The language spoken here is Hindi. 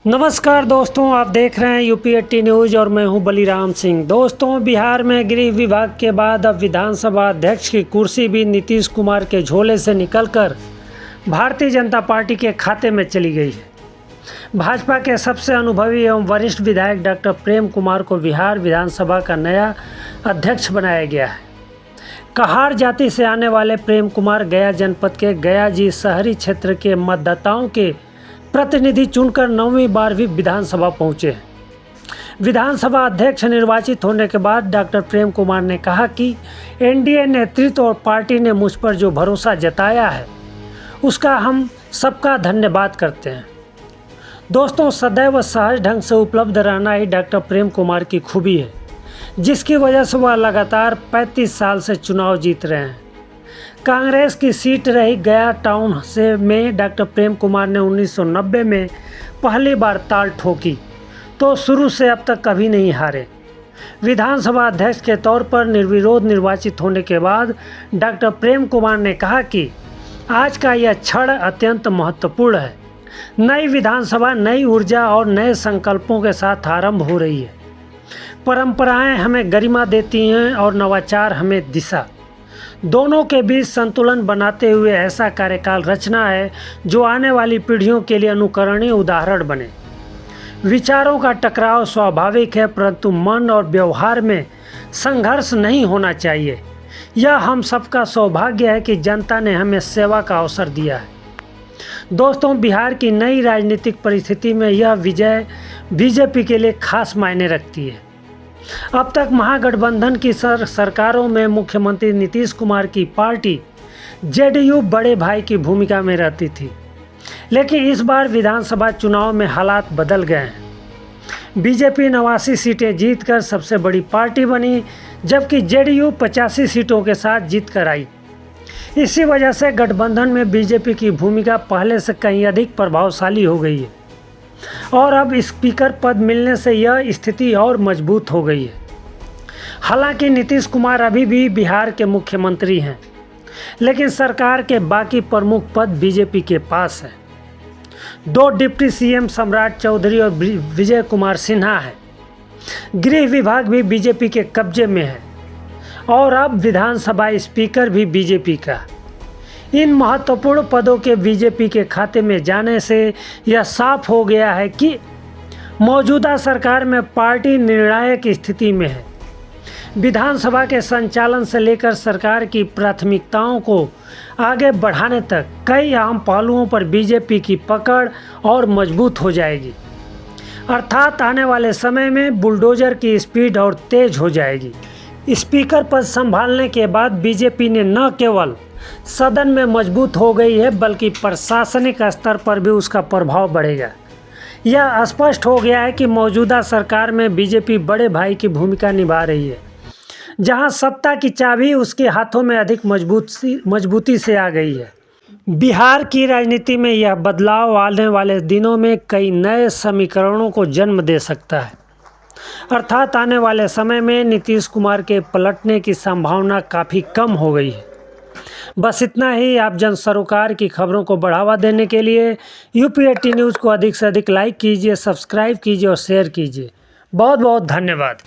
नमस्कार दोस्तों, आप देख रहे हैं यूपी 80 न्यूज़ और मैं हूं बलिराम सिंह। दोस्तों, बिहार में गृह विभाग के बाद अब विधानसभा अध्यक्ष की कुर्सी भी नीतीश कुमार के झोले से निकलकर भारतीय जनता पार्टी के खाते में चली गई है। भाजपा के सबसे अनुभवी एवं वरिष्ठ विधायक डॉक्टर प्रेम कुमार को बिहार विधानसभा का नया अध्यक्ष बनाया गया है। कहार जाति से आने वाले प्रेम कुमार गया जनपद के गया जी शहरी क्षेत्र के मतदाताओं के प्रतिनिधि चुनकर 9वीं बार भी विधानसभा पहुंचे हैं। विधानसभा अध्यक्ष निर्वाचित होने के बाद डॉक्टर प्रेम कुमार ने कहा कि एनडीए नेतृत्व और पार्टी ने मुझ पर जो भरोसा जताया है उसका हम सबका धन्यवाद करते हैं। दोस्तों, सदैव सहज ढंग से उपलब्ध रहना ही डॉक्टर प्रेम कुमार की खूबी है, जिसकी वजह से वह लगातार 35 साल से चुनाव जीत रहे हैं। कांग्रेस की सीट रही गया टाउन से में डॉक्टर प्रेम कुमार ने 1990 में पहली बार ताल ठोकी तो शुरू से अब तक कभी नहीं हारे। विधानसभा अध्यक्ष के तौर पर निर्विरोध निर्वाचित होने के बाद डॉक्टर प्रेम कुमार ने कहा कि आज का यह क्षण अत्यंत महत्वपूर्ण है। नई विधानसभा नई ऊर्जा और नए संकल्पों के साथ आरंभ हो रही है। परंपराएं हमें गरिमा देती हैं और नवाचार हमें दिशा। दोनों के बीच संतुलन बनाते हुए ऐसा कार्यकाल रचना है जो आने वाली पीढ़ियों के लिए अनुकरणीय उदाहरण बने। विचारों का टकराव स्वाभाविक है, परंतु मन और व्यवहार में संघर्ष नहीं होना चाहिए। यह हम सबका सौभाग्य है कि जनता ने हमें सेवा का अवसर दिया है। दोस्तों, बिहार की नई राजनीतिक परिस्थिति में यह विजय बीजेपी के लिए खास मायने रखती है। अब तक महागठबंधन की सरकारों में मुख्यमंत्री नीतीश कुमार की पार्टी जेडीयू बड़े भाई की भूमिका में रहती थी, लेकिन इस बार विधानसभा चुनाव में हालात बदल गए हैं। बीजेपी 89 सीटें जीतकर सबसे बड़ी पार्टी बनी, जबकि जेडीयू 85 सीटों के साथ जीत कर आई। इसी वजह से गठबंधन में बीजेपी की भूमिका पहले से कहीं अधिक प्रभावशाली हो गई है और अब स्पीकर पद मिलने से यह स्थिति और मजबूत हो गई है। हालांकि नीतीश कुमार अभी भी बिहार के मुख्यमंत्री हैं, लेकिन सरकार के बाकी प्रमुख पद बीजेपी के पास है। 2 डिप्टी सीएम सम्राट चौधरी और विजय कुमार सिन्हा है। गृह विभाग भी बीजेपी के कब्जे में है और अब विधानसभा स्पीकर भी बीजेपी का। इन महत्वपूर्ण पदों के बीजेपी के खाते में जाने से यह साफ हो गया है कि मौजूदा सरकार में पार्टी निर्णायक स्थिति में है। विधानसभा के संचालन से लेकर सरकार की प्राथमिकताओं को आगे बढ़ाने तक कई अहम पहलुओं पर बीजेपी की पकड़ और मजबूत हो जाएगी। अर्थात आने वाले समय में बुलडोजर की स्पीड और तेज हो जाएगी। स्पीकर पद संभालने के बाद बीजेपी ने न केवल सदन में मजबूत हो गई है, बल्कि प्रशासनिक स्तर पर भी उसका प्रभाव बढ़ेगा। यह स्पष्ट हो गया है कि मौजूदा सरकार में बीजेपी बड़े भाई की भूमिका निभा रही है, जहां सत्ता की चाबी उसके हाथों में अधिक मजबूती से आ गई है। बिहार की राजनीति में यह बदलाव आने वाले दिनों में कई नए समीकरणों को जन्म दे सकता है। अर्थात आने वाले समय में नीतीश कुमार के पलटने की संभावना काफ़ी कम हो गई है। बस इतना ही। आप जन सरोकार की खबरों को बढ़ावा देने के लिए यूपी 80 न्यूज़ को अधिक से अधिक लाइक कीजिए, सब्सक्राइब कीजिए और शेयर कीजिए। बहुत बहुत धन्यवाद।